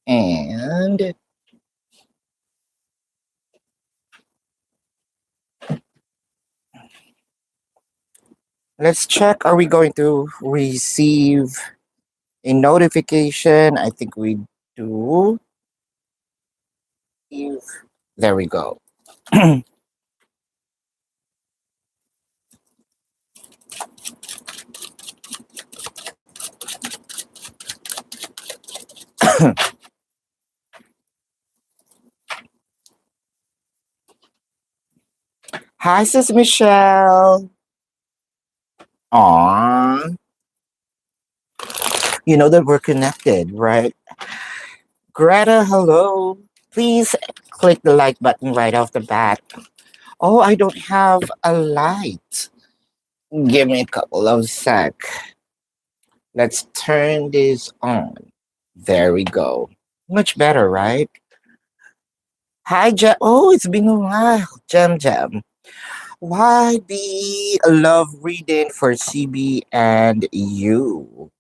And let's check. Are we going to receive a notification? I think we do. There we go. Hi, sis Michelle. Aww. You know that we're connected, right? Greta, hello. Please click the like button right off the bat. Oh, I don't have a light. Give me a couple of sec. Let's turn this on. There we go. Much better, right? Hi, Jam. Oh, it's been a while. Jam Jam. Why be love reading for CB and you?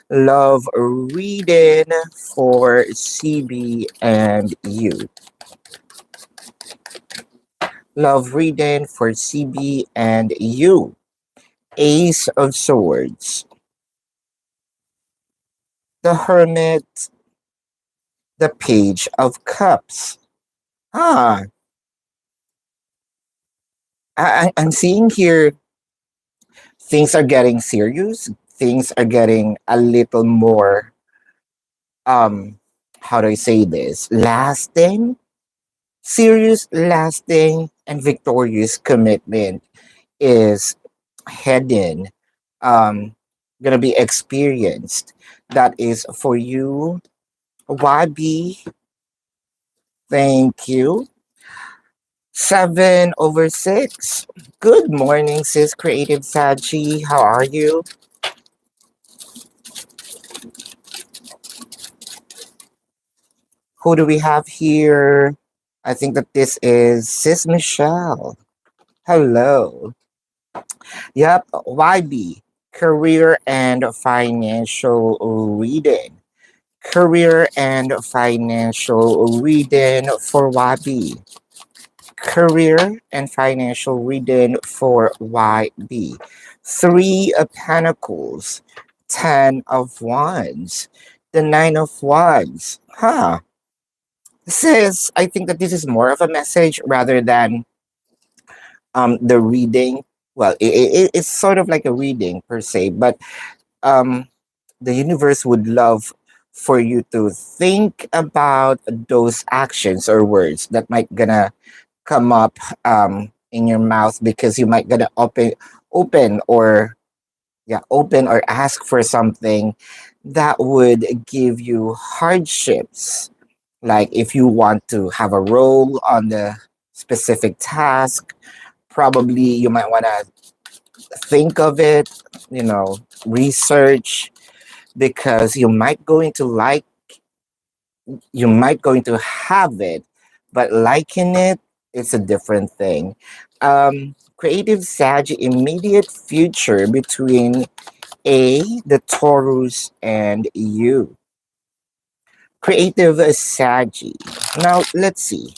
Love reading for CB and you. Love reading for CB and you. Ace of Swords. The Hermit. The Page of Cups. Ah, I'm seeing here things are getting serious. Things are getting a little more, um, how do I say this? Lasting, serious, lasting, and victorious commitment is heading, gonna be experienced. That is for you, YB. Thank you. 7/6. Good morning, sis Creative Sachi. How are you? Who do we have here? I think that this is Sis Michelle. Hello. Yep, YB. Career and financial reading. Career and financial reading for YB. Career and financial reading for YB. Three of Pentacles. 10 of Wands. The Nine of Wands. Huh. Sis, I think that this is more of a message rather than the reading. Well, it's sort of like a reading per se, but um the universe would love for you to think about those actions or words that might gonna come up in your mouth because you might gonna open or open or ask for something that would give you hardships, like if you want to have a role on the specific task. Probably you might want to think of it, research, because you might going to have it, but liking it, it's a different thing. Creative Sag, immediate future between the Taurus and you. Creative Sagi. Now let's see.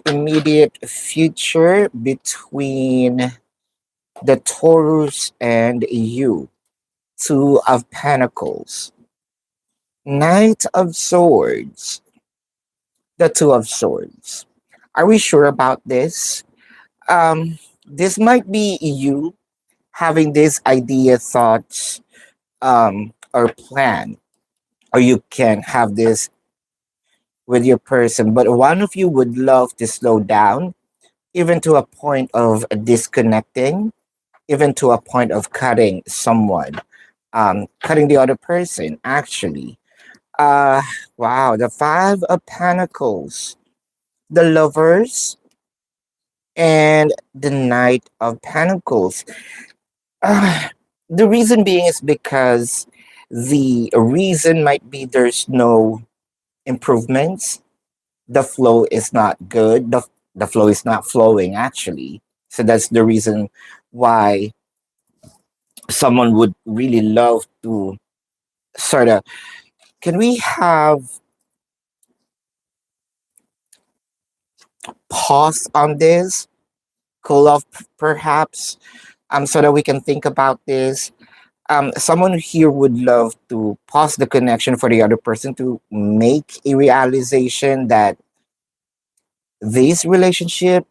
Immediate future between the Taurus and you. Two of Pentacles. Knight of Swords. The Two of Swords. Are we sure about this? This might be you having this idea, thoughts, or plan, or you can have this with your person, but one of you would love to slow down, even to a point of disconnecting, even to a point of cutting someone, cutting the other person, actually. Uh, wow, the Five of Pentacles, the Lovers, and the Knight of Pentacles. Uh, the reason being is because the reason might be there's no improvements. The flow is not good. The flow is not flowing, actually. So that's the reason why someone would really love to sort of, can we have pause on this, cool off perhaps, so that we can think about this. Someone here would love to pause the connection for the other person to make a realization that this relationship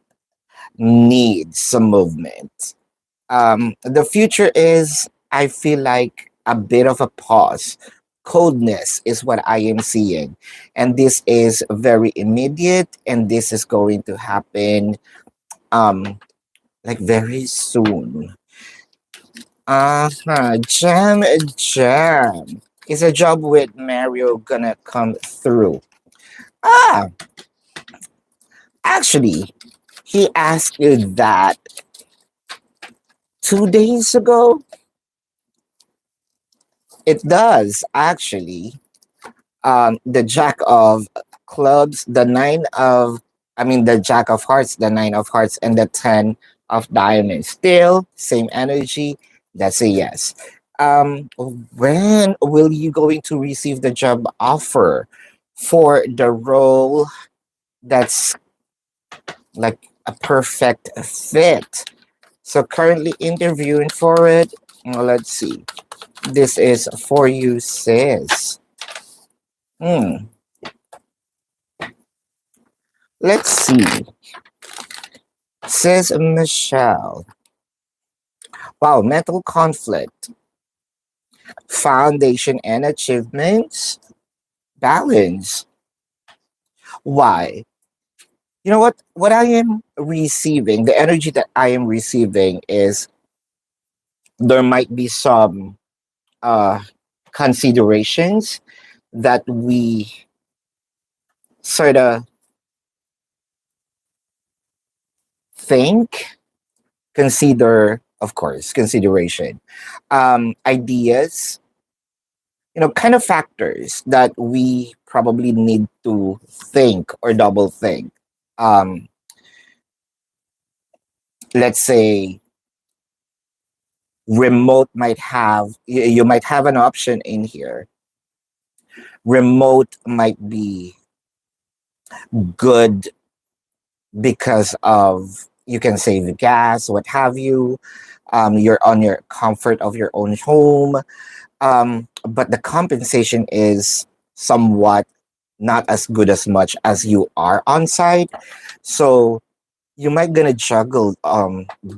needs some movement. The future is, I feel like, a bit of a pause. Coldness is what I am seeing. And this is very immediate, and this is going to happen like very soon. Jam Jam. Is a job with Mario gonna come through? Ah, actually, he asked you that 2 days ago. It does actually. The Jack of clubs, the nine of, I mean, the Jack of hearts, the nine of hearts, and the 10 of diamonds. Still, same energy. That's a yes. When will you going to receive the job offer for the role that's like a perfect fit? So currently interviewing for it. Let's see. This is for you, sis. Hmm. Let's see. Says Michelle. Wow, mental conflict, foundation and achievements, balance. Why? You know what? What I am receiving, the energy that I am receiving is there might be some uh, considerations that we sort of think, consider, of course, consideration, ideas, kind of factors that we probably need to think or double think. Um, let's say remote might have, you might have an option in here. Remote might be good because of you can save gas, what have you. You're on your comfort of your own home. But the compensation is somewhat not as good as much as you are on site. So you might gonna juggle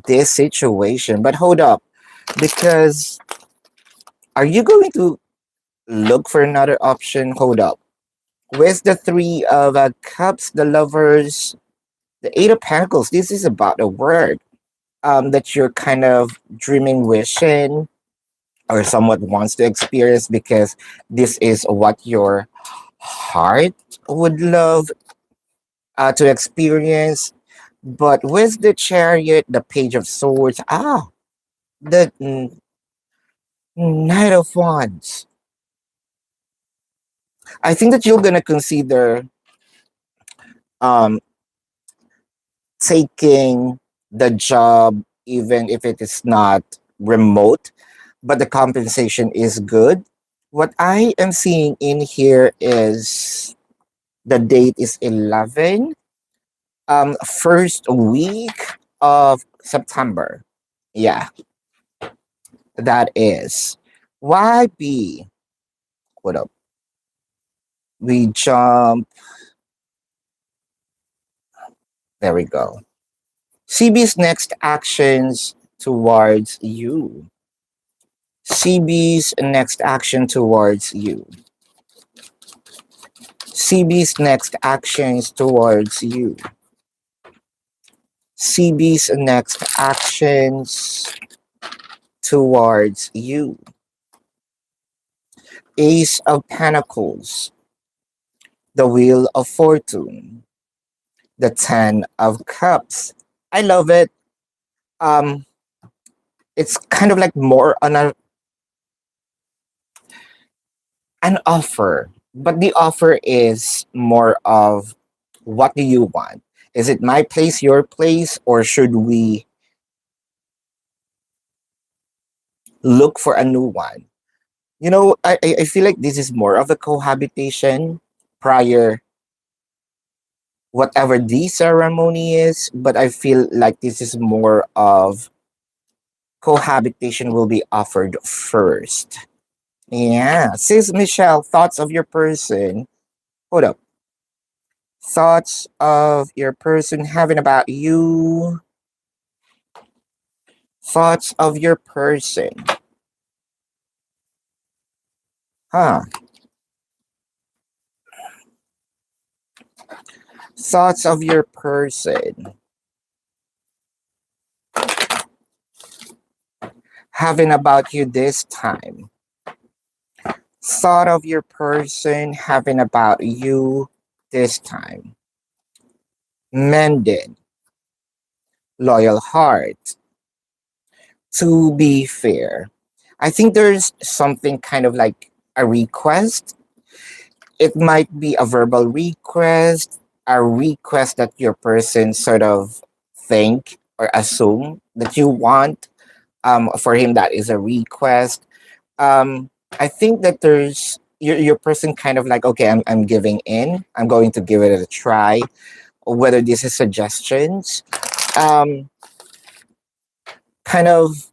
this situation. But hold up, because are you going to look for another option? Hold up. With the three of cups, the lovers, the eight of pentacles, this is about a word that you're kind of dreaming, wishing, or somewhat wants to experience because this is what your heart would love to experience. But with the chariot, the page of swords, the knight of wands, I think that you're gonna consider um, taking the job even if it is not remote, but the compensation is good. What I am seeing in here is the date is 11, first week of September. Yeah, that is. YB, what up? We jump. There we go. CB's next actions towards you. CB's next action towards you. CB's next actions towards you. CB's next actions towards you. Ace of Pentacles, the Wheel of Fortune, the Ten of Cups. I love it. Um, it's kind of like more on an offer, but the offer is more of what do you want? Is it my place, your place, or should we look for a new one? I feel like this is more of a cohabitation prior whatever the ceremony is, but I feel like this is more of cohabitation will be offered first. Yeah. Sis Michelle, thoughts of your person. Hold up. Thoughts of your person having about you. Thoughts of your person. Huh. Thoughts of your person having about you this time. Thought of your person having about you this time. Mended, loyal heart. To be fair, I think there's something kind of like a request. It might be a verbal request, a request that your person sort of think or assume that you want. For him, that is a request. I think that there's your person kind of like, okay, I'm giving in. I'm going to give it a try. Whether this is suggestions, um, kind of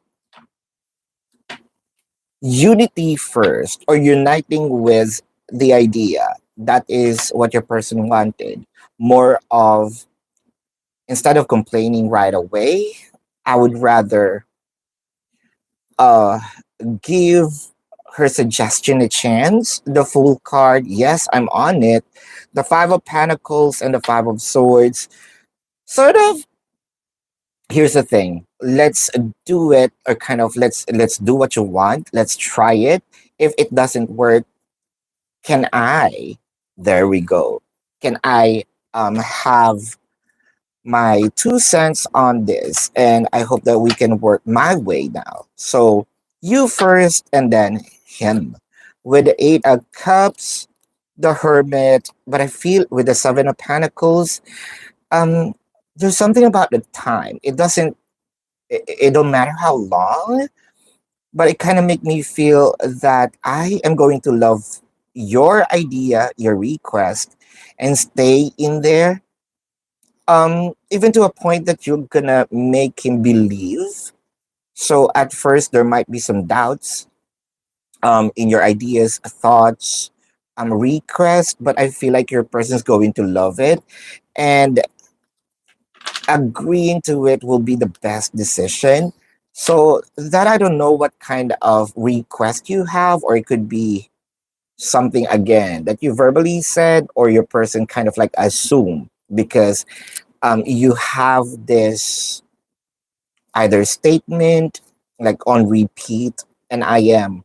unity first or uniting with the idea. That is what your person wanted. More of, instead of complaining right away, I would rather uh give her suggestion a chance. The full card, yes, I'm on it. The Five of Pentacles and the Five of Swords, sort of. Here's the thing. Let's do it, or kind of let's do what you want. Let's try it. If it doesn't work, can I? There we go. Can I have my 2 cents on this? And I hope that we can work my way now. So you first, and then him. With the Eight of Cups, the Hermit, but I feel with the Seven of Pentacles, um, there's something about the time. It doesn't. It don't matter how long, but it kind of make me feel that I am going to love your idea, your request, and stay in there. Even to a point that you're gonna make him believe. So at first there might be some doubts in your ideas, thoughts, request, but I feel like your person's going to love it, and agreeing to it will be the best decision. So that I don't know what kind of request you have, or it could be something again that you verbally said, or your person kind of like assume, because you have this either statement like on repeat, and I am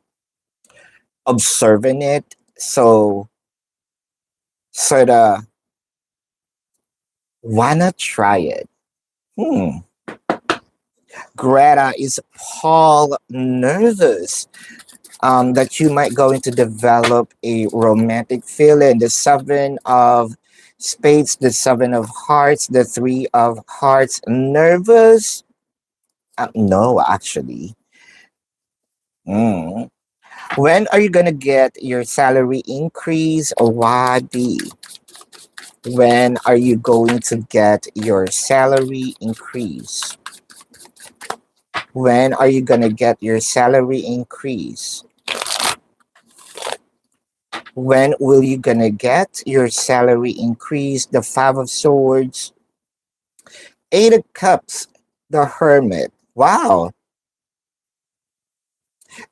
observing it. So sort of, why not try it? Hmm. Greta, is Paul nervous that you might going to develop a romantic feeling? The Seven of Spades, the Seven of Hearts, the Three of Hearts. Nervous? No, actually. Mm. When are you gonna get your salary increase, or Wadi? When are you going to get your salary increase? When are you gonna get your salary increase? When will you gonna get your salary increase? The Five of Swords, Eight of Cups, the Hermit. Wow.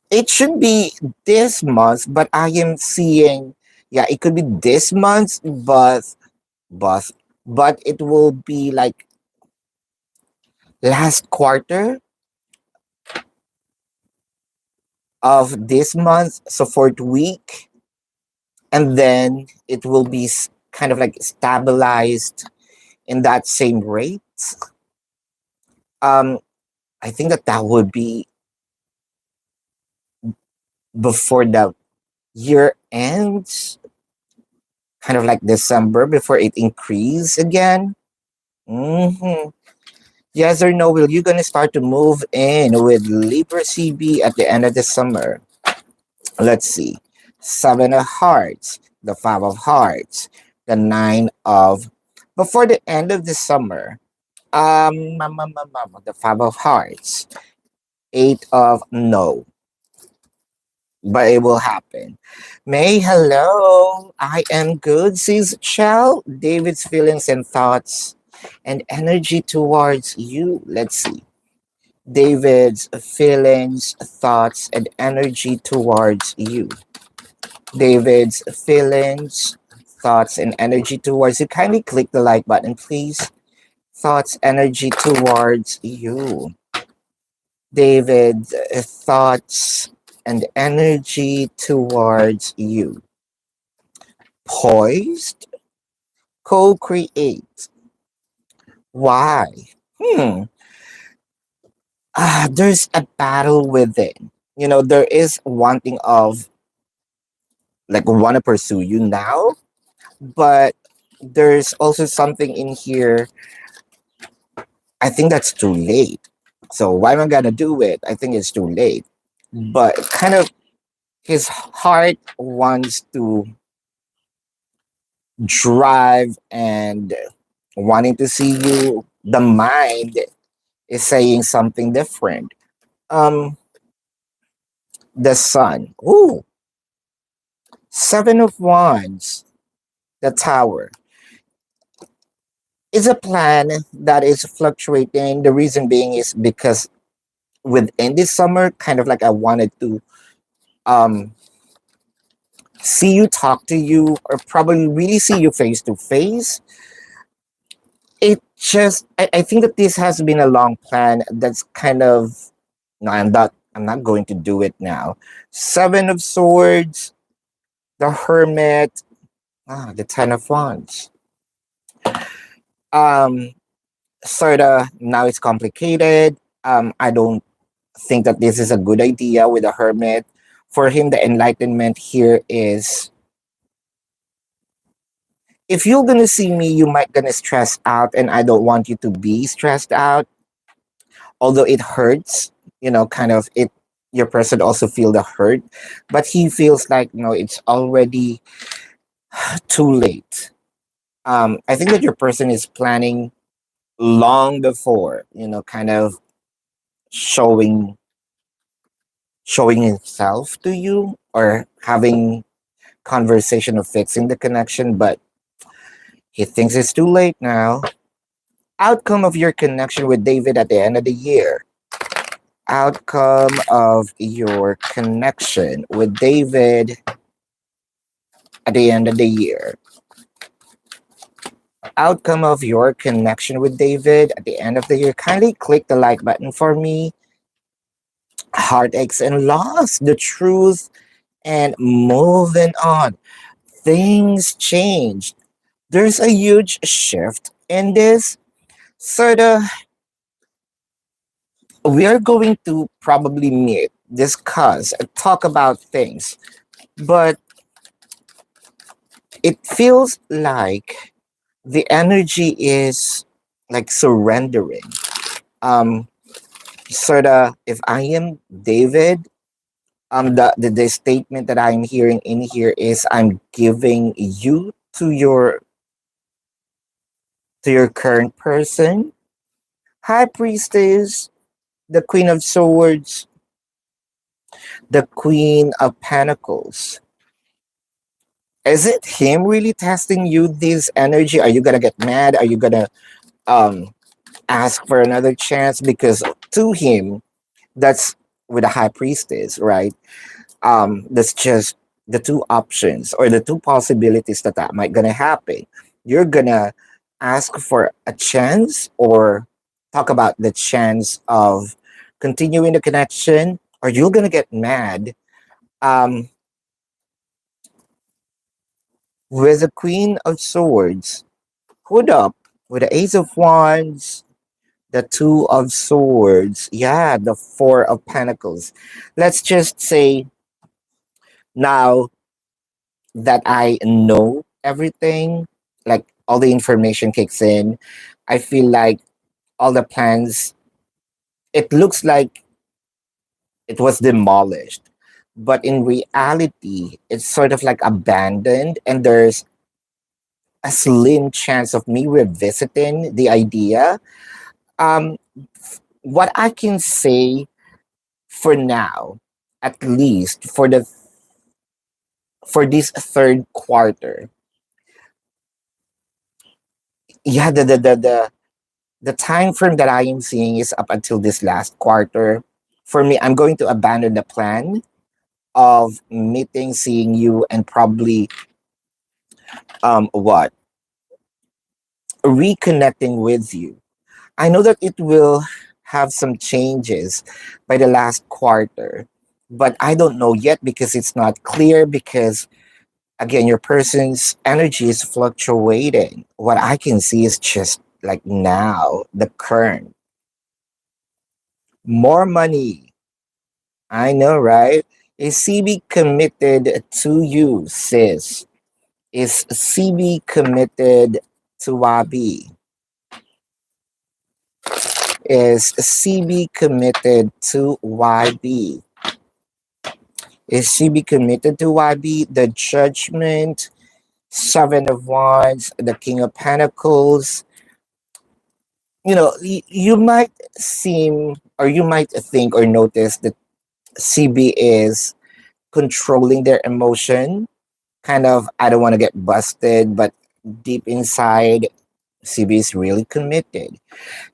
It should be this month, but I am seeing, yeah, it could be this month, but but it will be like last quarter of this month, so fourth week, and then it will be kind of like stabilized in that same rate. Um, I think that that would be before the year ends, kind of like December, before it increase again. Hmm. Yes or no? Will you gonna start to move in with Libra CB at the end of the summer? Let's see. Seven of Hearts, the Five of Hearts, the Nine of before the end of the summer. The Five of Hearts, Eight of No, but it will happen. May, hello. I am good, says Chell. David's feelings and thoughts and energy towards you. Let's see. David's feelings, thoughts, and energy towards you. David's feelings, thoughts, and energy towards you. Kindly click the like button, please. Thoughts, energy towards you. David's thoughts and energy towards you. Poised, co create. Why? Hmm. There's a battle within. There is wanting of, like, want to pursue you now, but there's also something in here. I think that's too late. So why am I gonna do it? I think it's too late. But kind of his heart wants to drive and wanting to see you. The mind is saying something different. Um, the sun. Ooh, Seven of Wands. The Tower is a plan that is fluctuating. The reason being is because within this summer, kind of like I wanted to um see you, talk to you, or probably really see you face to face. I think that this has been a long plan that's kind of, no, I'm not going to do it now. Seven of Swords, the Hermit, the Ten of Wands. Um, sorta now it's complicated. I don't think that this is a good idea with the Hermit. For him, the enlightenment here is, if you're gonna see me, you might gonna stress out, and I don't want you to be stressed out. Although it hurts, kind of it. Your person also feel the hurt, but he feels like it's already too late. I think that your person is planning long before, kind of showing showing himself to you or having conversation of fixing the connection, but he thinks it's too late now. Outcome of your connection with David at the end of the year. Outcome of your connection with David at the end of the year. Outcome of your connection with David at the end of the year. Kindly click the like button for me. Heartaches and loss, the truth, and moving on. Things changed. There's a huge shift in this. Sort of, we are going to probably meet, discuss, and talk about things, but it feels like the energy is like surrendering. Um, Sort of, if I am David, the statement that I'm hearing in here is I'm giving you to your current person. High Priestess, the Queen of Swords, the Queen of Pentacles. Is it him really testing you this energy? Are you gonna get mad? Are you gonna um ask for another chance? Because to him, that's with a high priestess, right? That's just the two options or the two possibilities that might gonna happen. You're gonna ask for a chance or talk about the chance of continuing the connection, or you're gonna get mad. Um, with the Queen of Swords, hood up with the Ace of Wands, the Two of Swords, yeah, the Four of Pentacles. Let's just say now that I know everything, like all the information kicks in, I feel like all the plans, it looks like it was demolished. But in reality, it's sort of like abandoned, and there's a slim chance of me revisiting the idea. Um, what I can say for now, at least for this third quarter, yeah, the time frame that I am seeing is up until this last quarter. For me, I'm going to abandon the plan of meeting, seeing you, and probably what reconnecting with you. I know that it will have some changes by the last quarter, but I don't know yet because it's not clear. Because again, your person's energy is fluctuating. What I can see is just like now, the current more money. I know, right? Is CB committed to you, sis? Is CB committed to Wabi? Is CB committed to YB? Is CB committed to YB? The Judgment, Seven of Wands, the King of Pentacles. You know, you might seem, or you might think or notice that CB is controlling their emotion. Kind of, I don't want to get busted, but deep inside, CB is really committed.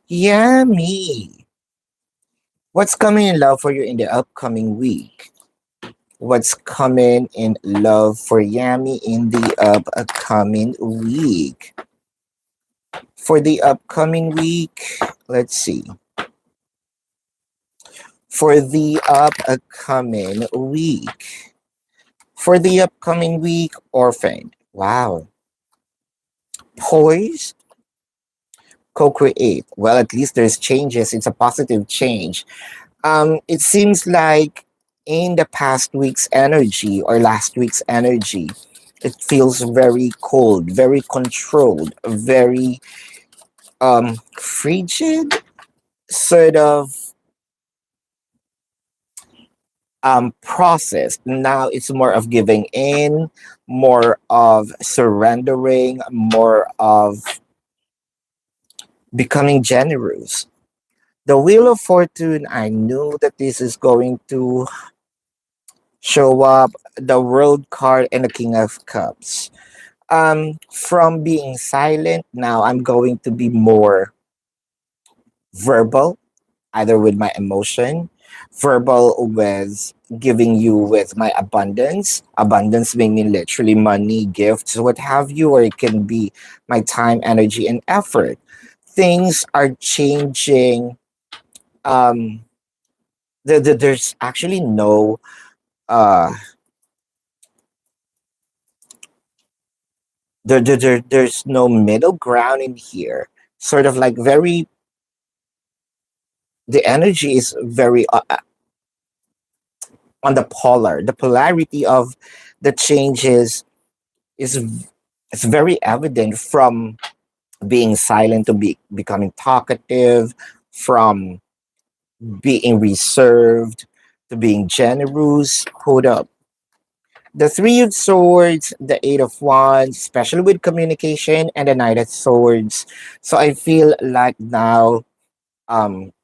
Yeah, me. What's coming in love for you in the upcoming week? What's coming in love for Yami in the upcoming week? For the upcoming week, let's see. For the upcoming week. For the upcoming week, Orphan. Wow. Poised, co-create. Well, at least there's changes. It's a positive change. It seems like in the past week's energy or last week's energy, it feels very cold, very controlled, very frigid, sort of processed. Now it's more of giving in, more of surrendering, more of becoming generous. The Wheel of Fortune, I knew that this is going to show up, the World card and the King of Cups. From being silent, now I'm going to be more verbal, either with my emotion, verbal with giving you with my abundance. Abundance meaning literally money, gifts, what have you, or it can be my time, energy, and effort. Things are changing. Um, there's actually no uh there's no middle ground in here. Sort of like very, the energy is very on the polar. The polarity of the changes is very evident, from being silent to becoming talkative, from being reserved to being generous. Hold up. The Three of Swords, the Eight of Wands, especially with communication, and the Knight of Swords. So I feel like now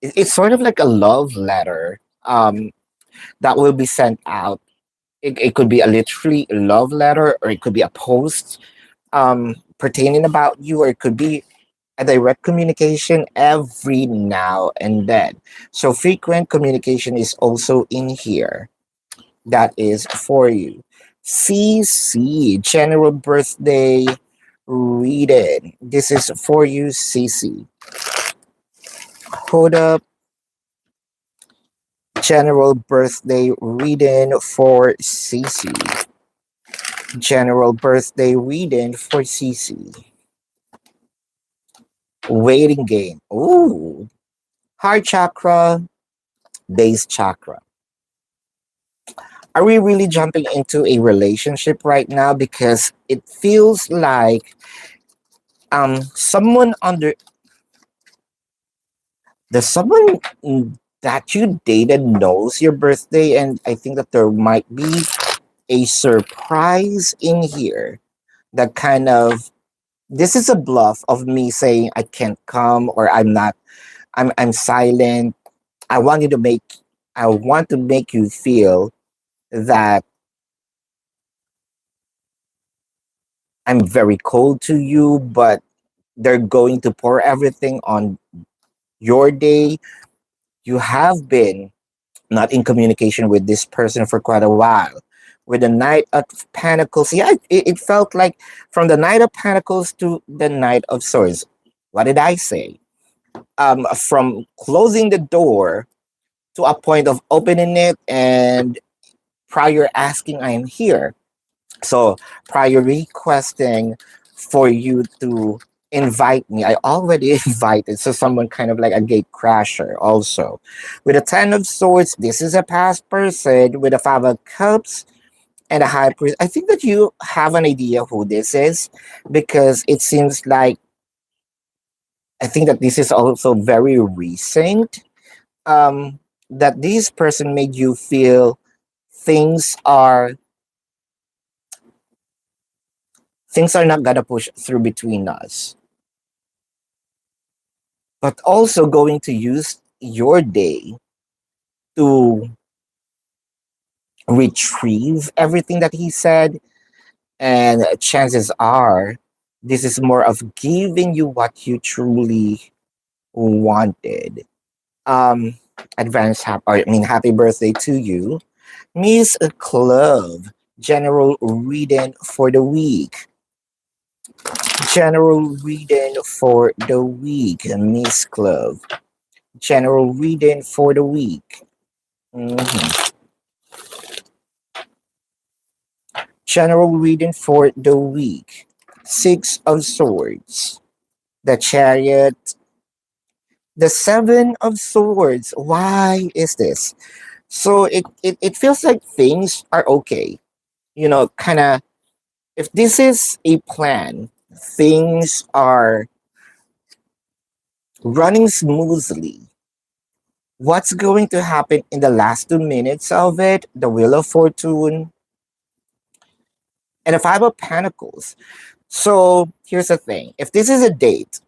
it's sort of like a love letter that will be sent out. It could be a literally love letter, or it could be a post pertaining about you, or it could be a direct communication every now and then. So frequent communication is also in here. That is for you. CC, general birthday reading. This is for you, CC. Hold up. General birthday reading for CC. General birthday reading for CC. Waiting game. Ooh. Heart chakra, base chakra. Are we really jumping into a relationship right now? Because it feels like someone under the someone that you dated knows your birthday, and I think that there might be a surprise in here that kind of This is a bluff of me saying I can't come or I'm not. I'm silent. I want you to make. I want to make you feel that I'm very cold to you, but they're going to pour everything on your day. You have been not in communication with this person for quite a while. With the Knight of Pentacles, yeah, it felt like from the Knight of Pentacles to the Knight of Swords. What did I say? From closing the door to a point of opening it and prior asking, I am here. So prior requesting for you to invite me, I already invited. So someone kind of like a gate crasher also. With a Ten of Swords, this is a past person. With a Five of Cups and a High Priest, I think that you have an idea who this is because it seems like I think that this is also very recent. Um, that this person made you feel things are things are not gonna push through between us, but also going to use your day to retrieve everything that he said. And chances are, this is more of giving you what you truly wanted. Um, happy birthday to you, Miss Clove. General reading for the week. General reading for the week, Miss Clove. General reading for the week. Mhm. General reading for the week. Six of Swords. The Chariot. The Seven of Swords. Why is this? So it feels like things are okay. Kind of, if this is a plan, things are running smoothly. What's going to happen in the last 2 minutes of it? The Wheel of Fortune and the Five of Pentacles. So here's the thing: if this is a date,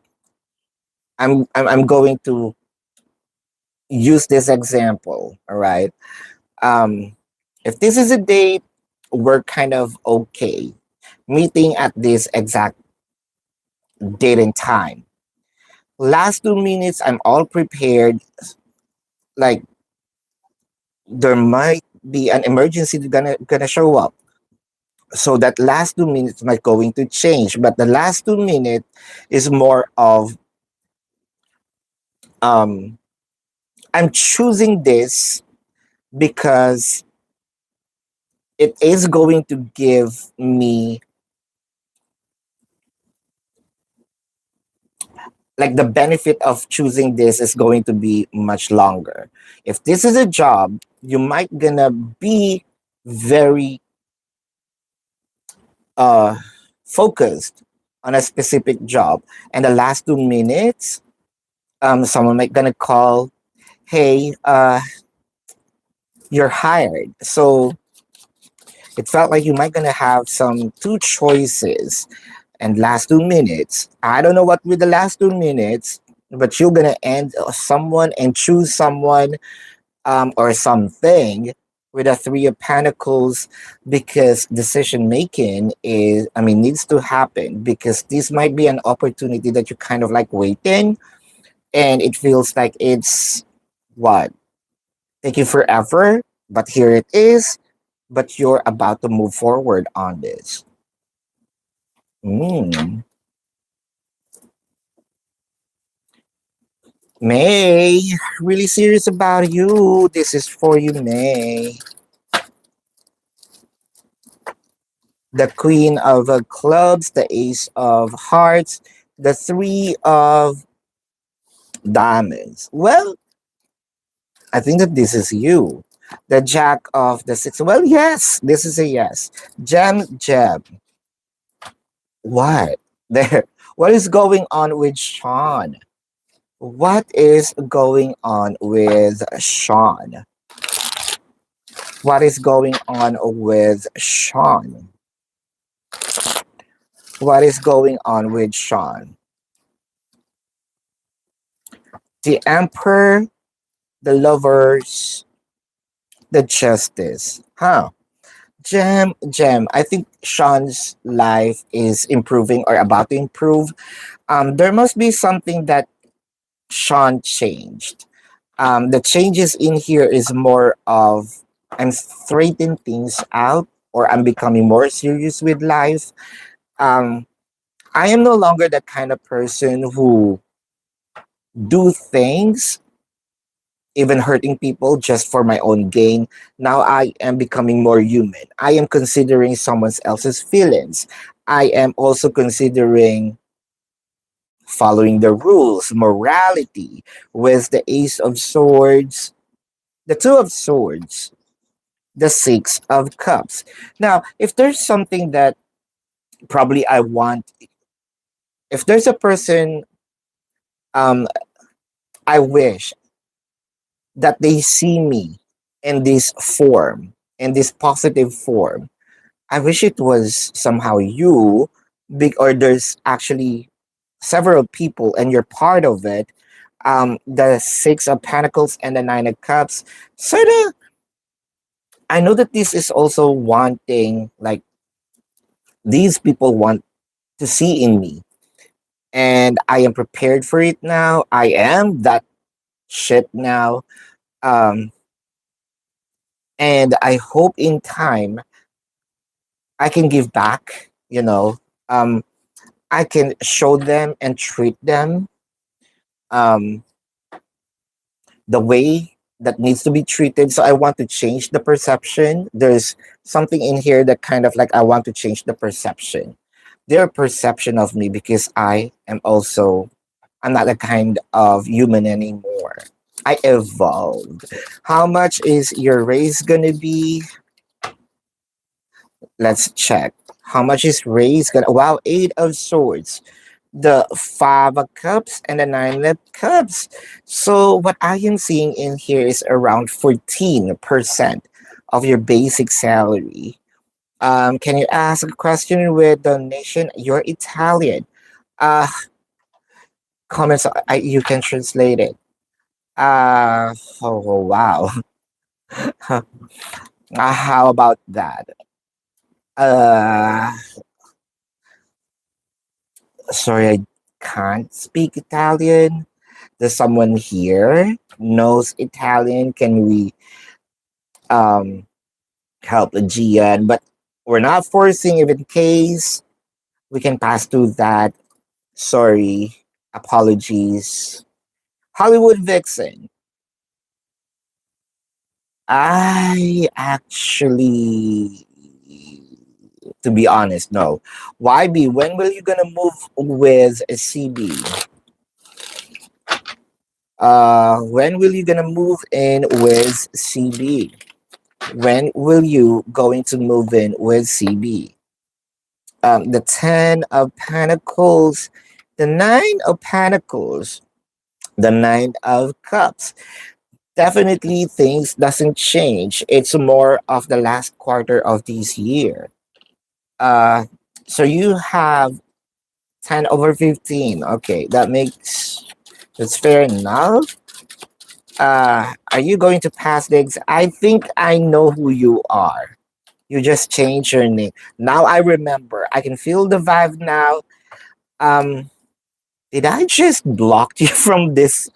I'm going to use this example. All right. Um, if this is a date, we're kind of okay meeting at this exact date and time. Last 2 minutes, I'm all prepared. Like there might be an emergency gonna show up. So that last 2 minutes might going to change. But the last 2 minutes is more of um I'm choosing this because it is going to give me like the benefit of choosing this is going to be much longer. If this is a job, you might gonna be very uh focused on a specific job, and the last 2 minutes, someone might gonna call, hey, you're hired. So it felt like you might gonna have some two choices. And last 2 minutes, I don't know what with the last 2 minutes, but you're gonna end someone and choose someone, or something with a Three of Pentacles, because decision making needs to happen, because this might be an opportunity that you're kind of like waiting, and it feels like it's what taking forever, but here it is, but you're about to move forward on this. Mm. May, really serious about you. This is for you, May. The Queen of Clubs, the Ace of Hearts, the Three of Diamonds. Well, I think that this is you. The Jack of the Six. Well, yes, this is a yes. Jeb. What? There. What is going on with Sean? What is going on with Sean? What is going on with Sean? What is going on with Sean? The Emperor, the Lovers, the Justice. Huh. Gem. I think Sean's life is improving or about to improve. There must be something that Sean changed. The changes in here is more of I'm straightening things out or I'm becoming more serious with life. Um, I am no longer the kind of person who do things, even hurting people just for my own gain. Now I am becoming more human. I am considering someone else's feelings. I am also considering following the rules, morality, with the Ace of Swords, the Two of Swords, the Six of Cups. Now, if there's something that probably I want, if there's a person um, I wish that they see me in this form, in this positive form, I wish it was somehow you, big, or there's actually several people and you're part of it. The Six of Pentacles and the Nine of Cups, sort of. I know that this is also wanting, like these people want to see in me, and I am prepared for it now. I am that shit now, um, and I hope in time I can give back. Um, I can show them and treat them um, the way that needs to be treated. So I want to change the perception. There's something in here that kind of like I want to change the perception. Their perception of me because I'm not a kind of human anymore. I evolved. How much is your raise gonna be? Let's check. How much is raise gonna? Wow, Eight of Swords, the Five of Cups, and the Nine of Cups. So what I am seeing in here is around 14% of your basic salary. Can you ask a question with donation? You're Italian. Uh, comments. You can translate it. Uh, oh wow. How about that? Uh, sorry, I can't speak Italian. Does someone here knows Italian? Can we um help Gian? But we're not forcing. If in case we can pass through that. Sorry, apologies. Hollywood Vixen. I actually, to be honest, no. YB, when will you gonna move with a CB? When will you gonna move in with CB? When will you going to move in with CB? The Ten of Pentacles, the Nine of Pentacles, the Nine of Cups. Definitely things doesn't change. It's more of the last quarter of this year. Uh, so you have 10 over 15. Okay, that's fair enough. Are you going to pass the exam? I think I know who you are. You just changed your name. Now I remember. I can feel the vibe now. Um, did I just block you from this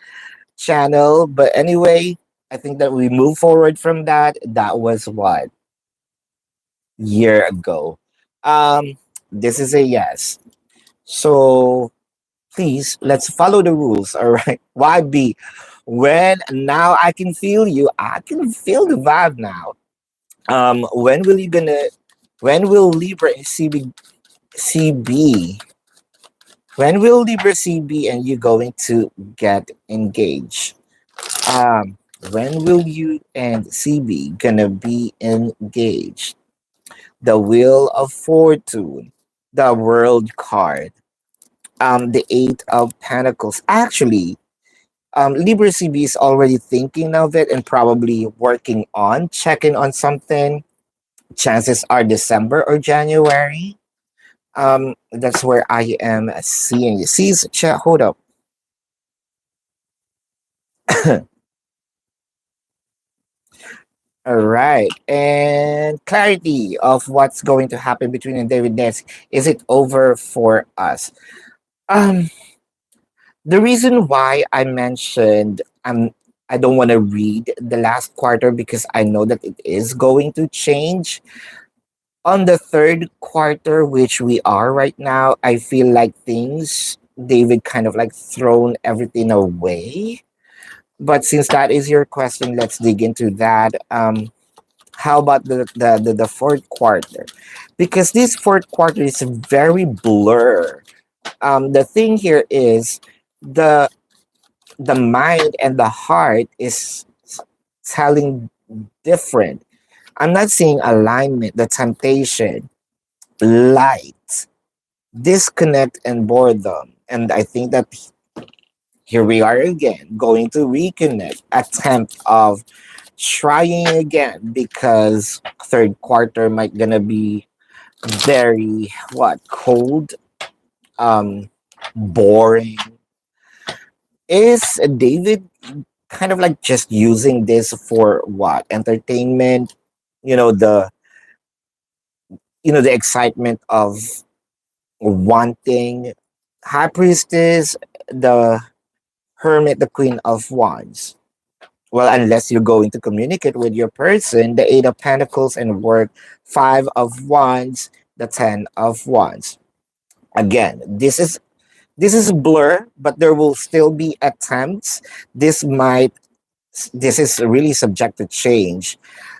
channel? But anyway, I think that we move forward from that. That was what year ago. Um, this is a yes. So please let's follow the rules. All right. YB, when now I can feel you. I can feel the vibe now. When will you gonna? When will Libra and CB? When will Libra CB and you going to get engaged? Um, when will you and CB gonna be engaged? The Wheel of Fortune, the World card, the Eight of Pentacles. Actually, Libra CB is already thinking of it and probably working on checking on something. Chances are December or January. That's where I am seeing you. See, hold up. All right. And clarity of what's going to happen between and David Ness. Is it over for us? Um, the reason why I mentioned I don't want to read the last quarter because I know that it is going to change. On the third quarter, which we are right now, I feel like things David kind of like thrown everything away. But since that is your question, let's dig into that. How about the fourth quarter? Because this fourth quarter is very blur. The thing here is the the mind and the heart is telling different. I'm not seeing alignment, the temptation, light, disconnect, and boredom. And I think that here we are again, going to reconnect, attempt of trying again because third quarter might gonna be very what cold, um, boring. Is David kind of like just using this for what entertainment? You know the the excitement of wanting High Priestess, the Hermit, the Queen of Wands. Well, unless you're going to communicate with your person, the Eight of Pentacles and work, Five of Wands, the Ten of Wands. Again, this is a blur, but there will still be attempts. This might this is really subject to change.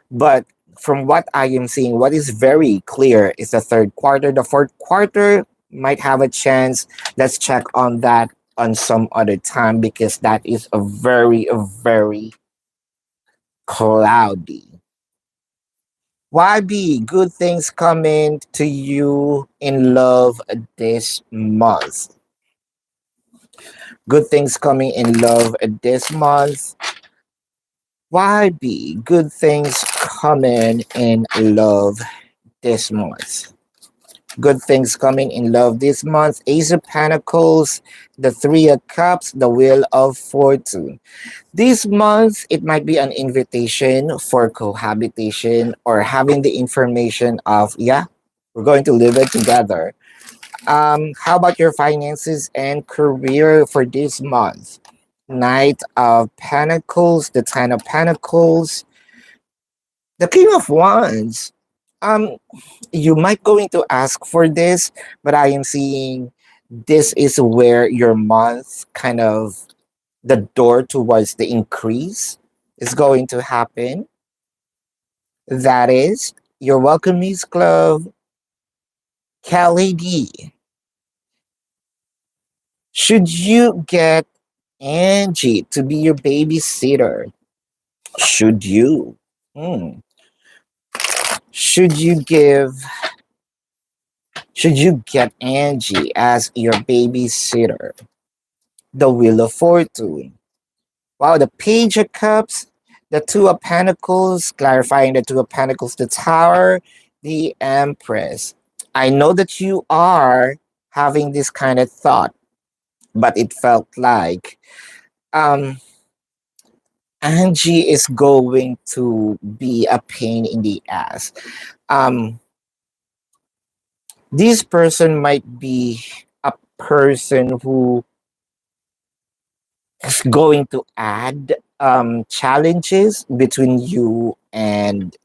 But from what I am seeing, what is very clear is the third quarter. The fourth quarter might have a chance. Let's check on that on some other time because that is a very cloudy. YB, good things coming to you in love this month. Good things coming in love this month. YB, good things coming in love this month. Good things coming in love this month. Ace of Pentacles, the Three of Cups, the Wheel of Fortune. This month, it might be an invitation for cohabitation or having the information of, yeah, we're going to live it together. How about your finances and career for this month? Knight of Pentacles, the Ten of Pentacles, the King of Wands. Um, you might going to ask for this, but I am seeing this is where your month kind of the door towards the increase is going to happen. That is your welcome, Miss Club, Kelly D. Should you get Angie to be your babysitter? Should you? Hmm. Should you give? Should you get Angie as your babysitter? The Wheel of Fortune. Wow, the Page of Cups, the Two of Pentacles, clarifying the Two of Pentacles, the Tower, the Empress. I know that you are having this kind of thought, but it felt like um, Angie is going to be a pain in the ass. Um, this person might be a person who is going to add challenges between you and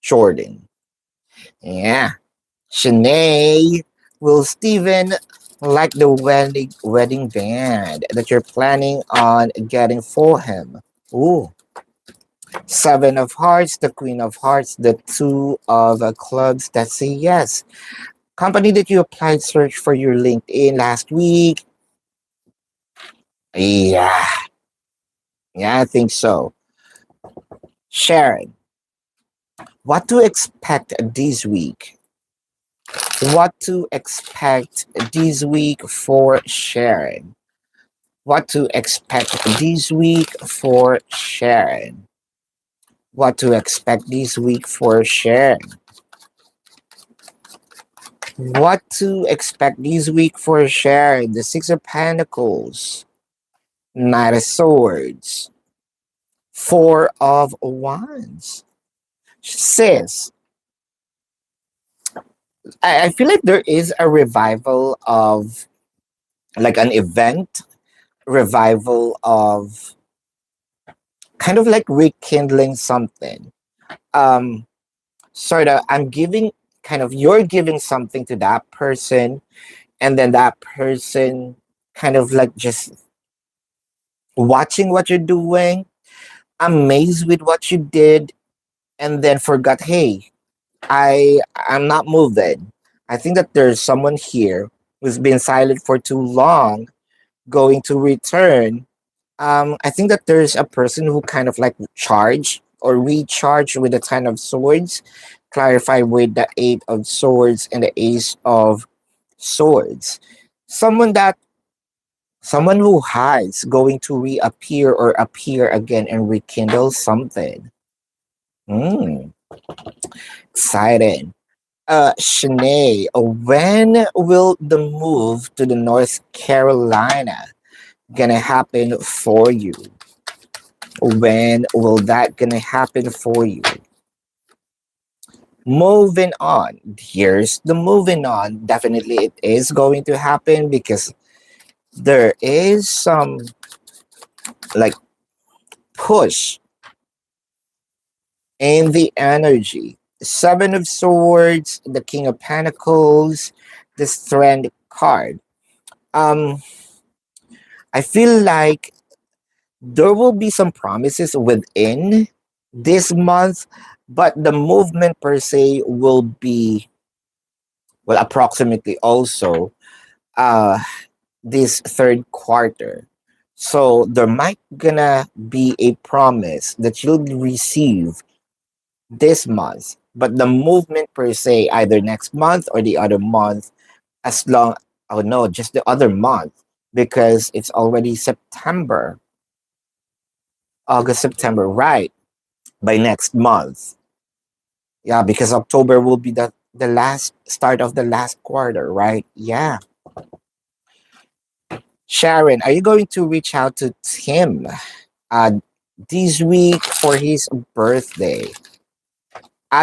Jordan. Yeah. Shanae, will Steven like the wedding band that you're planning on getting for him? Ooh. Seven of Hearts, the Queen of Hearts, the Two of Clubs that say yes. Company that you applied search for your LinkedIn last week. Yeah, yeah, I think so. Sharon, what to expect this week? What to expect this week for Sharon? What to expect this week for Sharon? What to expect this week for Sharon? What to expect this week for share? The Six of Pentacles, Knight of Swords, Four of Wands. Sis, I feel like there is a revival of like an event, revival of kind of like rekindling something. Um, sort of, I'm giving kind of, you're giving something to that person, and then that person kind of like just watching what you're doing, amazed with what you did, and then forgot, hey, I'm not moving. I think that there's someone here who's been silent for too long going to return. I think that there's a person who kind of like charge or recharge with the Ten of Swords, clarify with the Eight of Swords and the Ace of Swords. Someone that someone who hides going to reappear or appear again and rekindle something. Hmm, exciting. Shanae, when will the move to the North Carolina gonna happen for you? When will that gonna happen for you? Moving on. Here's the moving on. Definitely it is going to happen because there is some like push in the energy. Seven of Swords, the King of Pentacles, the Strength card. Um, I feel like there will be some promises within this month, but the movement per se will be, well, approximately also uh this third quarter. So there might gonna be a promise that you'll receive this month, but the movement per se, either next month or the other month, as long, oh no, just the other month, because it's already September, August, September, right? By next month. Yeah, because October will be the last start of the last quarter, right? Yeah. Sharon, are you going to reach out to Tim uh this week for his birthday?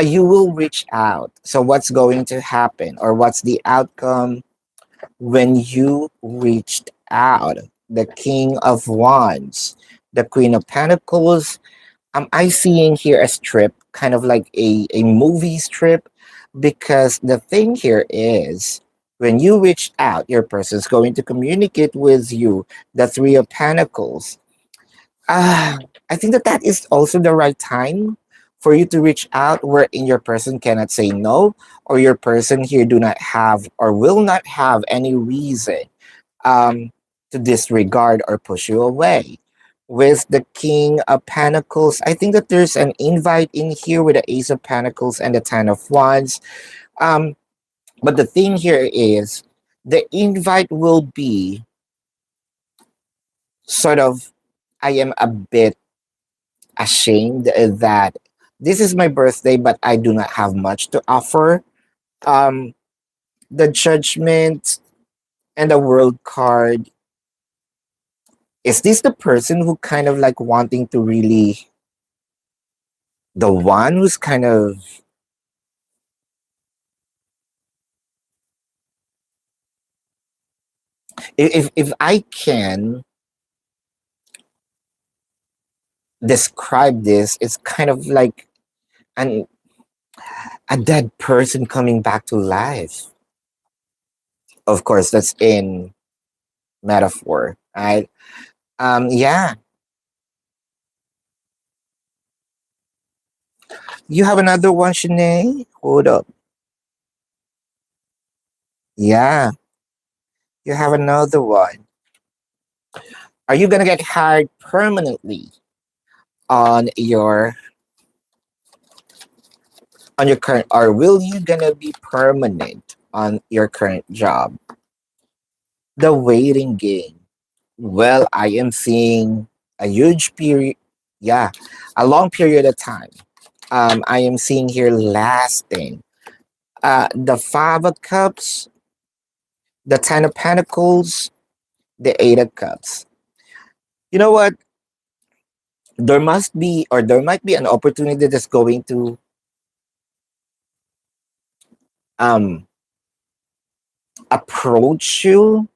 You will reach out. So what's going to happen or what's the outcome when you reached out? The King of Wands, the Queen of Pentacles. I seeing here a strip, kind of like a movie strip, because the thing here is when you reach out, your person's going to communicate with you. The Three of Pentacles. Ah, I think that that is also the right time for you to reach out wherein your person cannot say no, or your person here do not have or will not have any reason um, to disregard or push you away. With the King of Pentacles, I think that there's an invite in here with the Ace of Pentacles and the Ten of Wands. Um, but the thing here is the invite will be sort of, I am a bit ashamed that this is my birthday, but I do not have much to offer. Um, the Judgment and the World card. Is this the person who kind of like wanting to really, the one who's kind of, if I can describe this, it's kind of like an a dead person coming back to life. Of course, that's in metaphor, right? Yeah. You have another one, Shanae? Hold up. Yeah, you have another one. Are you gonna get hired permanently on your current, or will you gonna be permanent on your current job? The waiting game. Well, I am seeing a huge period, yeah, a long period of time. I am seeing here lasting. The Five of Cups, the Ten of Pentacles, the Eight of Cups. You know what? There must be, or there might be an opportunity that's going to um approach you,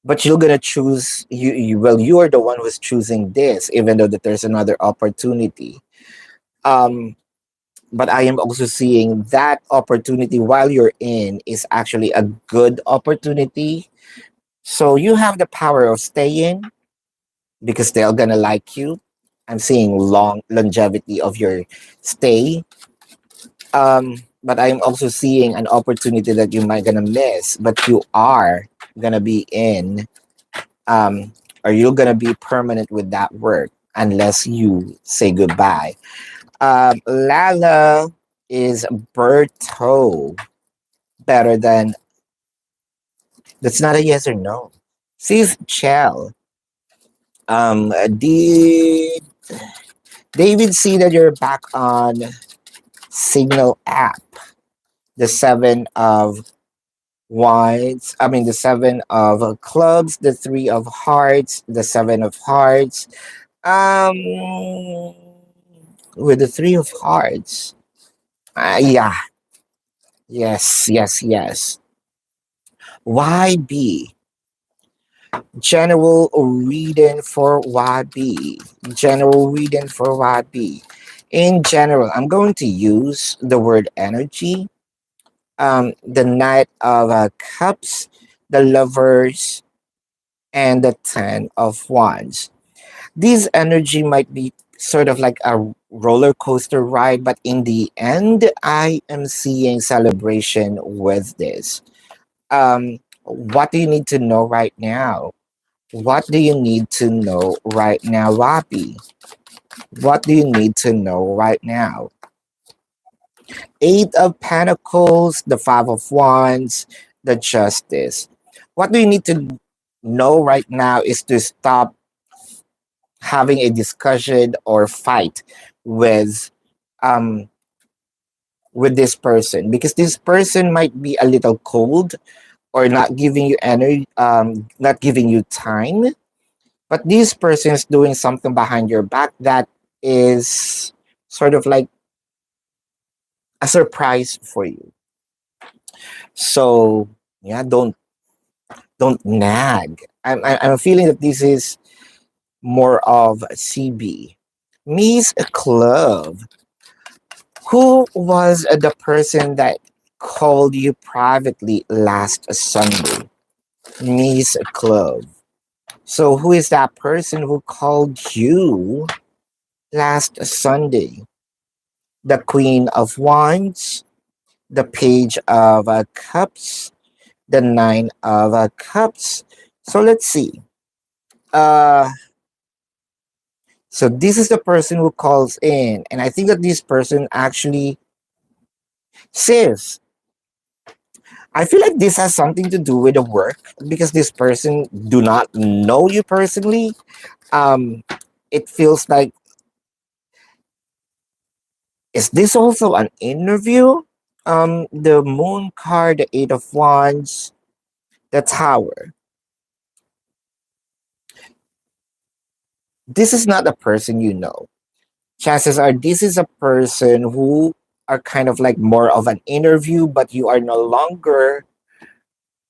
but you're gonna choose well, you are the one who's choosing this, even though that there's another opportunity. Um, but I am also seeing that opportunity while you're in is actually a good opportunity. So you have the power of staying because they're gonna like you. I'm seeing long longevity of your stay. But I'm also seeing an opportunity that you might gonna miss, but you are gonna be in, um, or you're gonna be permanent with that work unless you say goodbye. Lala is Berto. Better than, that's not a yes or no. Sis Chell. Did David see that you're back on Signal app? The seven of wands, I mean the seven of clubs, the three of hearts, the seven of hearts. Um, with the three of hearts. Yeah, yes, yes, yes. YB. General reading for YB. General reading for YB. In general, I'm going to use the word energy. The Knight of Cups, the Lovers, and the Ten of Wands. This energy might be sort of like a roller coaster ride, but in the end, I am seeing celebration with this. What do you need to know right now? What do you need to know right now, Wabi? What do you need to know right now? Eight of Pentacles, the Five of Wands, the Justice. What do you need to know right now is to stop having a discussion or fight with um with this person, because this person might be a little cold or not giving you energy, not giving you time, but this person is doing something behind your back that is sort of like a surprise for you. So yeah, don't nag. I'm feeling that this is more of CB. Miss Club. Who was the person that called you privately last Sunday? Miss Club. So who is that person who called you last Sunday? The Queen of Wands, the Page of Cups, the Nine of Cups. So let's see. Uh, so this is the person who calls in, and I think that this person actually says, I feel like this has something to do with the work because this person do not know you personally. Um, it feels like, is this also an interview? The Moon card, the Eight of Wands, the Tower. This is not a person you know. Chances are this is a person who are kind of like more of an interview, but you are no longer.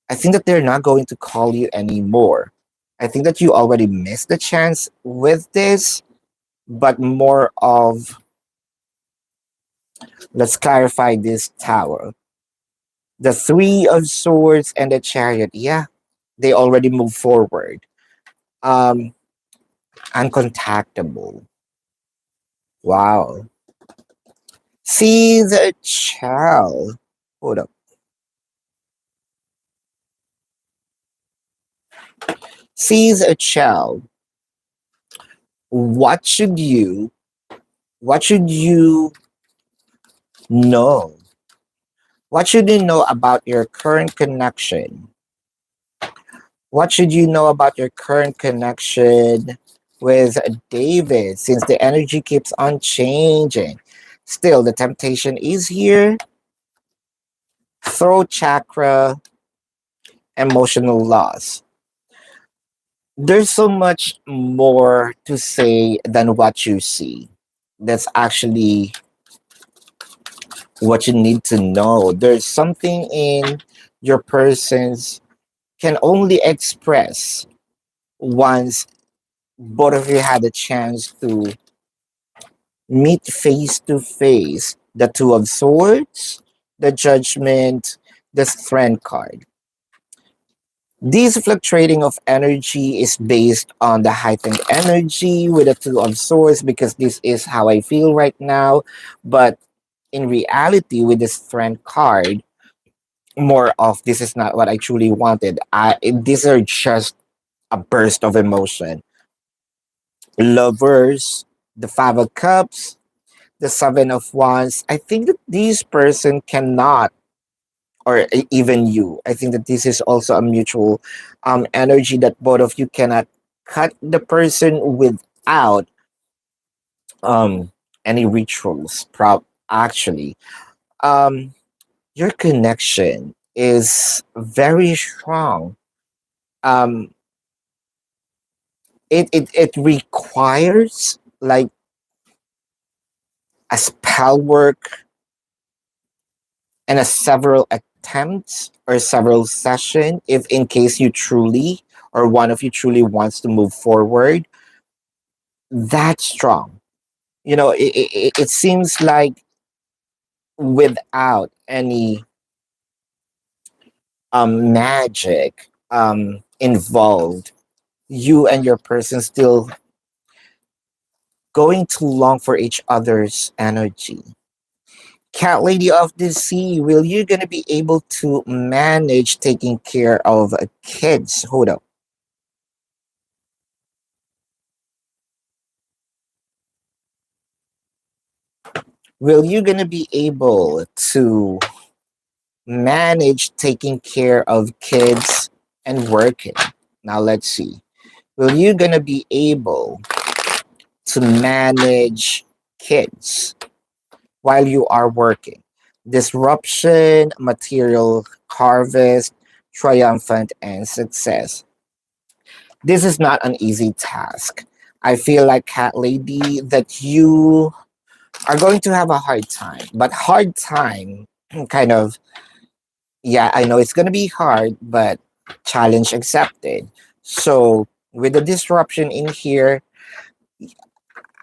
I think that they're not going to call you anymore. I think that you already missed the chance with this, but more of, let's clarify this Tower. The Three of Swords and the Chariot. Yeah, they already moved forward. Um, Uncontactable. Wow. See the child. Hold up. Sees a child. What should you what should you know? What should you know about your current connection? What should you know about your current connection with David, since the energy keeps on changing? Still, the temptation is here. throat chakra, emotional loss. There's so much more to say than what you see. That's actually what you need to know. There's something in your persons can only express once both of you had a chance to meet face to face. The Two of Swords, the Judgment, the Strength card. This fluctuating of energy is based on the heightened energy with the Two of Swords because this is how I feel right now. But in reality, with the Strength card, more of this is not what I truly wanted. These are just a burst of emotion. Lovers, the Five of Cups, the Seven of Wands. I think that this person cannot, or even you. I think that this is also a mutual energy that both of you cannot cut the person without um any rituals. Actually, um, your connection is very strong. Um, it requires like a spell work and a several attempts or several session if in case you truly or one of you truly wants to move forward that strong. You know, it seems like without any magic involved, you and your person still going too long for each other's energy. Cat Lady of the Sea, will you gonna be able to manage taking care of kids? Hold up. Will you gonna be able to manage taking care of kids and working? Now let's see. Will you gonna be able to manage kids while you are working? Disruption, material harvest, triumphant, and success. This is not an easy task. I feel like Cat Lady that you are going to have a hard time, but hard time kind of, yeah, I know it's going to be hard, but challenge accepted. So with the disruption in here,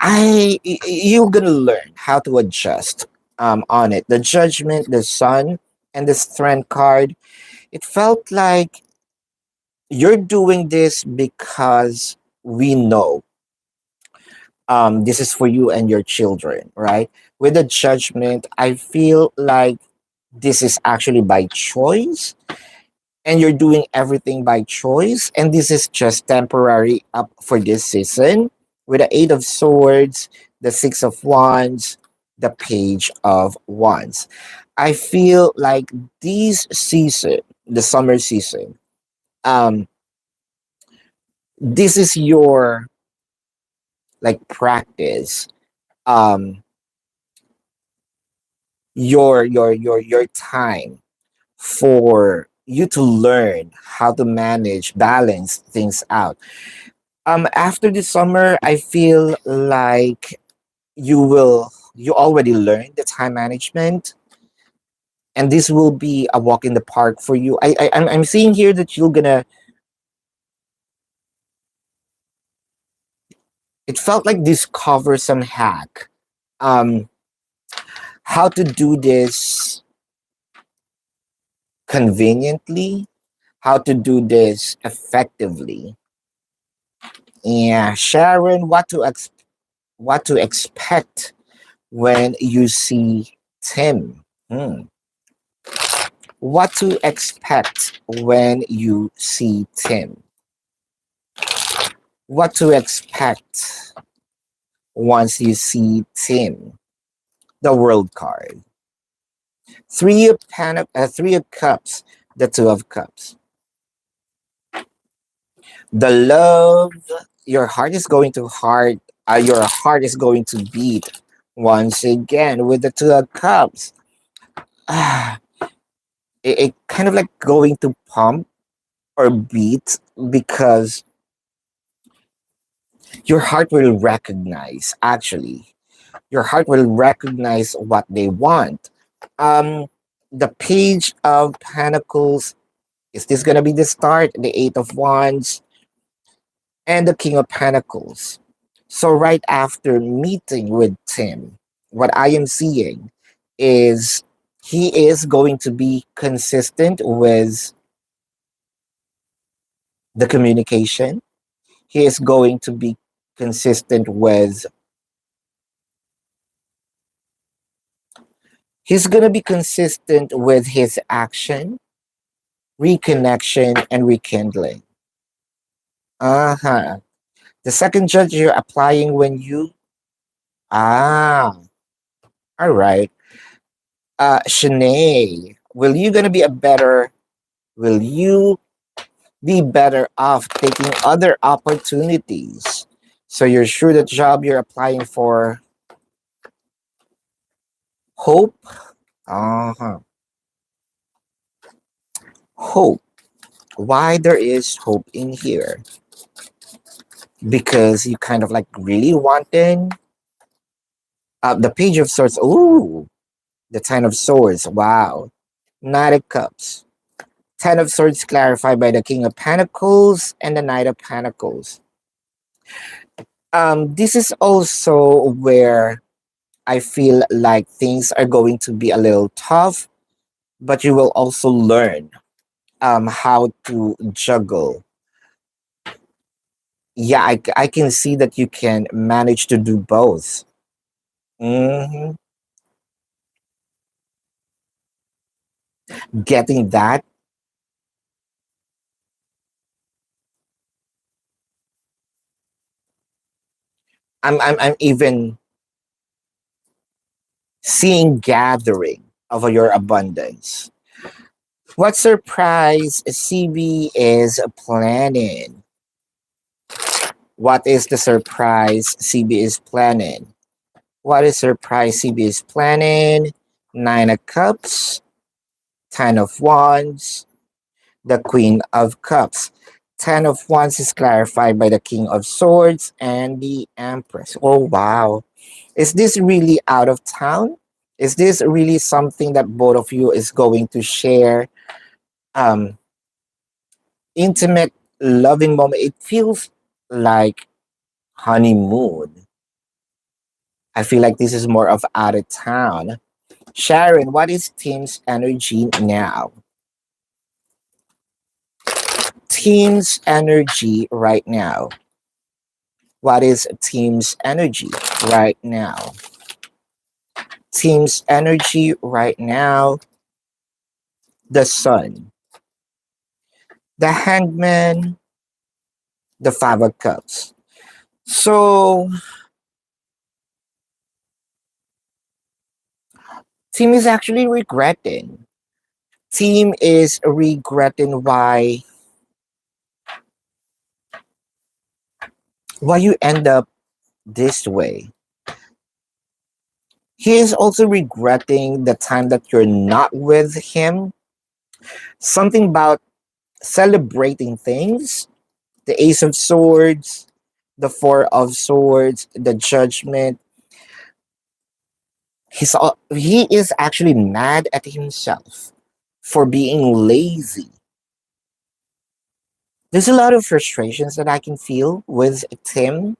you're going to learn how to adjust on it. The Judgment, the Sun, and the Strength card, it felt like you're doing this because we know this is for you and your children, right? With the Judgment, I feel like this is actually by choice and you're doing everything by choice and this is just temporary up for this season with the Eight of Swords, the Six of Wands, the Page of Wands. I feel like this season, the summer season, um this is your like practice, um your time for you to learn how to manage balance things out. After the summer I feel like you already learned the time management and this will be a walk in the park for you. I'm seeing here that you're gonna, it felt like discover some hack, um how to do this conveniently, how to do this effectively. Yeah, Sharon, what to expect when you see Tim? Hmm. What to expect when you see Tim? What to expect once you see Tim? The World card, Three of Cups, the Two of Cups. The love, your heart is going to heart. Your heart is going to beat once again with the Two of Cups. it kind of like going to pump or beat because your heart will recognize, actually, your heart will recognize what they want. Um, the Page of Pentacles, is this going to be the start? The Eight of Wands and the King of Pentacles. So, right after meeting with Tim, what I am seeing is he is going to be consistent with the communication. He is going to be consistent with, he's going to be consistent with his action, reconnection, and rekindling. Uh-huh. The second judge you're applying when you, ah, all right. Shanae, will you be better off taking other opportunities? So you're sure the job you're applying for, hope? Uh-huh. Hope. Why there is hope in here? Because you kind of like really wanted the Page of Swords. Ooh, the Ten of Swords. Wow. Knight of Cups. Ten of Swords clarified by the King of Pentacles and the Knight of Pentacles. This is also where I feel like things are going to be a little tough, but you will also learn how to juggle. Yeah, I can see that you can manage to do both. Hmm. Getting that, I'm even seeing gathering of your abundance. What surprise CB is planning? What is the surprise CB is planning? What is surprise CB is planning? Nine of Cups, Ten of Wands, the Queen of Cups. Ten of Wands is clarified by the King of Swords and the Empress. Oh, wow. Is this really out of town? Is this really something that both of you is going to share? Um, Intimate, loving moment. It feels like honeymoon. I feel like this is more of out of town. Sharon, what is team's energy now? Team's energy right now. What is team's energy right now? Team's energy right now. The Sun, the Hangman, the Five of Cups. So, team is actually regretting. Team is regretting why you end up this way. He is also regretting the time that you're not with him. Something about celebrating things. The Ace of Swords, the Four of Swords, the Judgment. He is actually mad at himself for being lazy. There's a lot of frustrations that I can feel with Tim.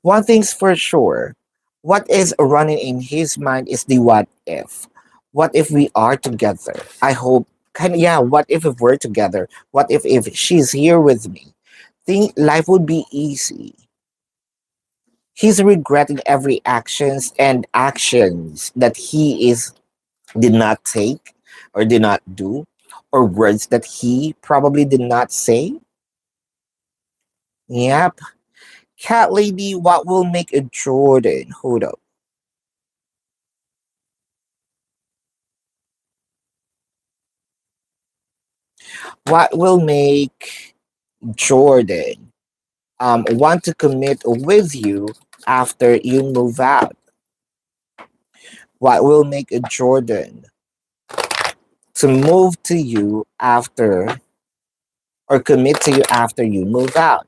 One thing's for sure. What is running in his mind is the what if. What if we are together? I hope kind of, yeah, what if we're together? What if she's here with me? Think life would be easy. He's regretting every actions that he is did not take or did not do, or words that he probably did not say. Yep. Cat lady, what will make a Jordan? Hold up. What will make Jordan want to commit with you after you move out? What will make a Jordan to move to you after or commit to you after you move out.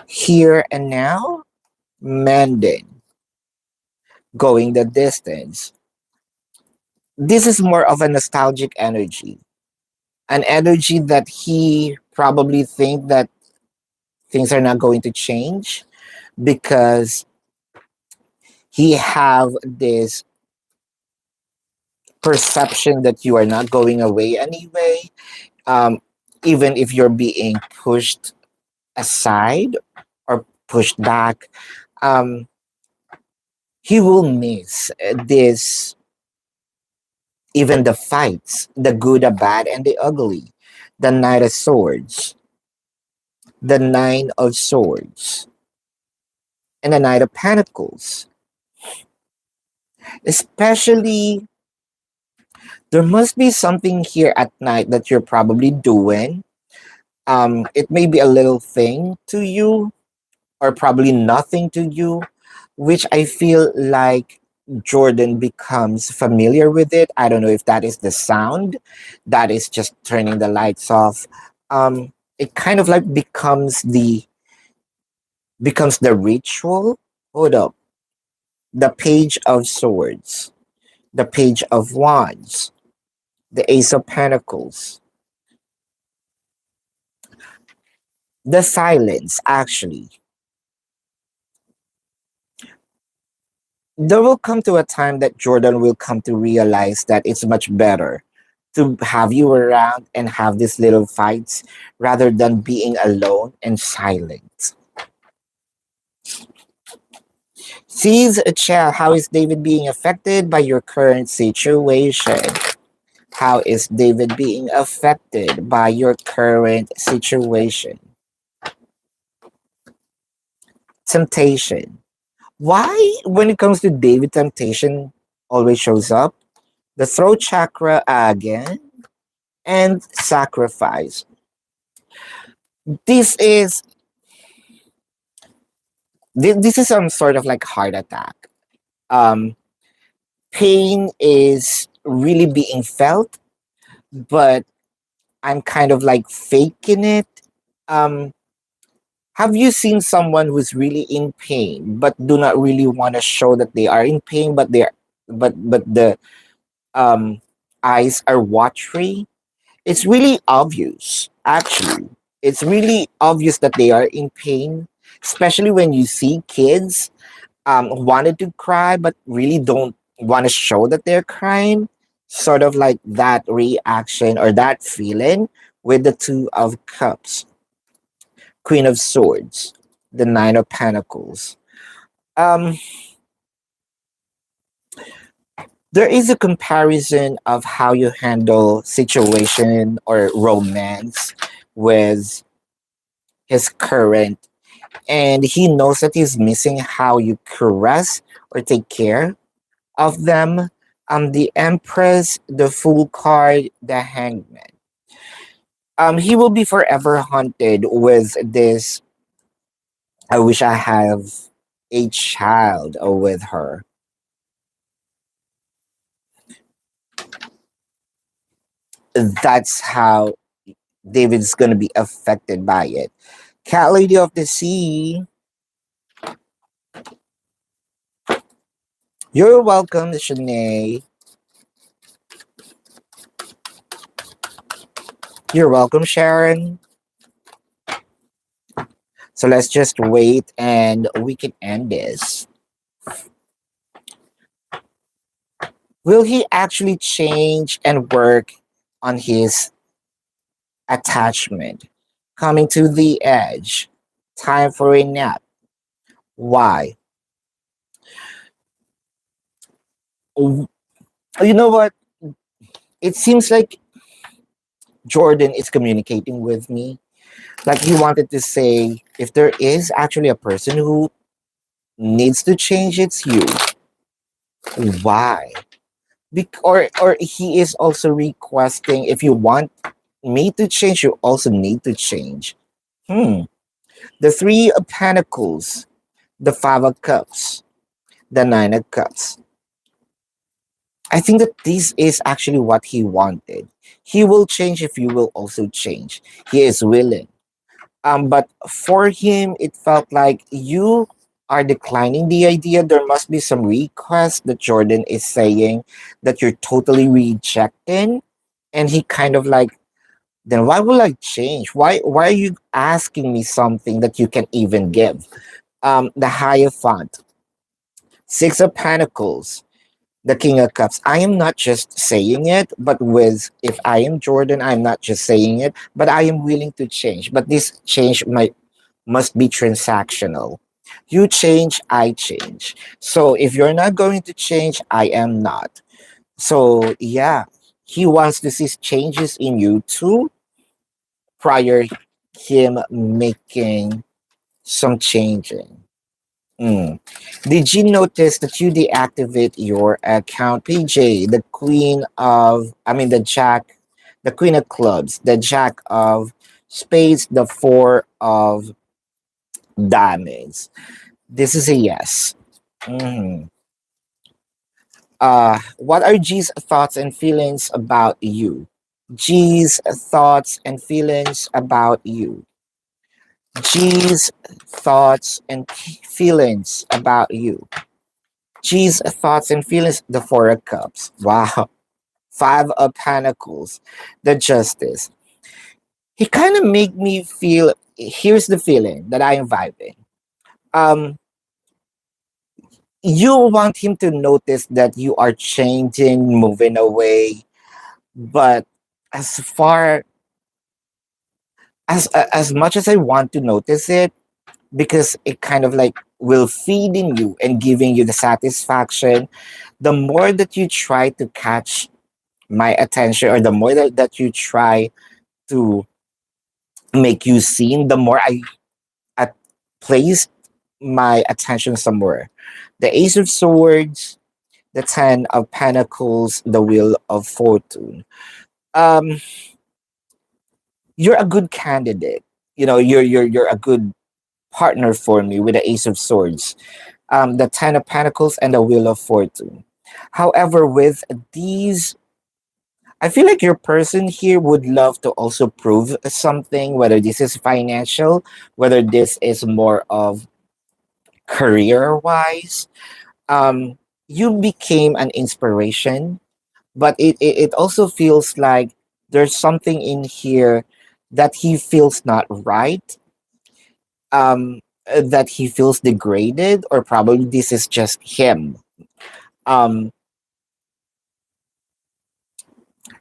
Here and now, mending, going the distance. This is more of a nostalgic energy, an energy that he probably think that things are not going to change because he have this perception that you are not going away anyway. Um, even if you're being pushed aside or pushed back, um, he will miss this, even the fights, the good, the bad, and the ugly. The Knight of Swords, the Nine of Swords, and the Knight of Pentacles. Especially, there must be something here at night that you're probably doing. It may be a little thing to you, or probably nothing to you, which I feel like Jordan becomes familiar with it. I don't know if that is the sound, that is just turning the lights off. It kind of like becomes the ritual. Hold up. The Page of Swords, the Page of Wands, the Ace of Pentacles, the Silence, actually. There will come to a time that Jordan will come to realize that it's much better to have you around and have these little fights rather than being alone and silent. Sees a child. How is David being affected by your current situation? How is David being affected by your current situation? Temptation. Why, when it comes to David, temptation always shows up? The throat chakra again, and sacrifice. This is this is some sort of like heart attack. Um, Pain is really being felt, but I'm kind of like faking it. Um, have you seen someone who's really in pain but do not really want to show that they are in pain, but the um eyes are watery? It's really obvious, actually. It's really obvious that they are in pain, especially when you see kids wanted to cry but really don't want to show that they're crying. Sort of like that reaction or that feeling with the Two of Cups, Queen of Swords, the Nine of Pentacles. Um, there is a comparison of how you handle situation or romance with his current, and he knows that he's missing how you caress or take care of them. The Empress, the Fool card, the Hangman. He will be forever haunted with this. I wish I have a child with her. That's how David's gonna be affected by it. Cat Lady of the Sea. You're welcome, Shanae. You're welcome, Sharon. So let's just wait and we can end this. Will he actually change and work on his attachment? Coming to the edge. Time for a nap. Why? You know what? It seems like Jordan is communicating with me. Like he wanted to say, if there is actually a person who needs to change, it's you. Why? Or he is also requesting, if you want me to change, you also need to change. Hmm. The Three of Pentacles, the Five of Cups, the Nine of Cups. I think that this is actually what he wanted. He will change if you will also change. He is willing. But for him, it felt like you are declining the idea. There must be some request that Jordan is saying that you're totally rejecting. And he kind of like, then why will I change? Why are you asking me something that you can even give? The Hierophant, Six of Pentacles, the King of Cups. I am not just saying it, but with if I am Jordan, I'm not just saying it, but I am willing to change. But this change might must be transactional. You change, I change. So if you're not going to change, I am not. So yeah, he wants to see changes in you too prior him making some changing. Mm. Did you notice that you deactivate your account, PJ? The Queen of Clubs, the Jack of Spades, the Four of Diamonds. This is a yes. Mhm. What are G's thoughts and feelings about you? G's thoughts and feelings about you. G's thoughts and feelings about you. G's thoughts and feelings. The Four of Cups. Wow. Five of Pentacles. The Justice. He kind of made me feel. Here's the feeling that I am vibing. Um, you want him to notice that you are changing, moving away, but as far as much as I want to notice it, because it kind of like will feed in you and giving you the satisfaction, the more that you try to catch my attention, or the more that you try to make you seen, the more I place my attention somewhere. The Ace of Swords, the Ten of Pentacles, the Wheel of Fortune. Um, you're a good candidate. You know, you're a good partner for me with the Ace of Swords, the Ten of Pentacles, and the Wheel of Fortune. However, with these, I feel like your person here would love to also prove something, whether this is financial, whether this is more of career wise. Um, you became an inspiration, but it also feels like there's something in here that he feels not right, that he feels degraded, or probably this is just him um,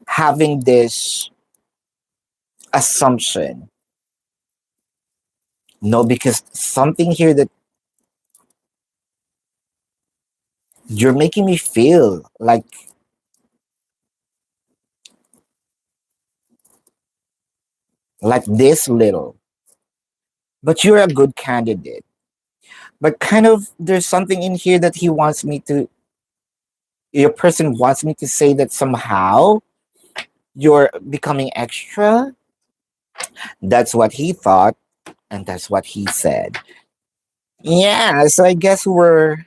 having this assumption. No, because something here that you're making me feel like this little, but you're a good candidate. But kind of there's something in here that he wants me to, your person wants me to say that somehow you're becoming extra. That's what he thought, and that's what he said. Yeah, so I guess we're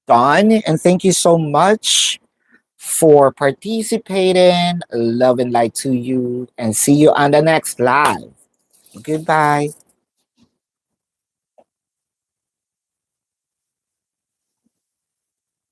done. And thank you so much for participating. Love and light to you, and see you on the next live. Goodbye.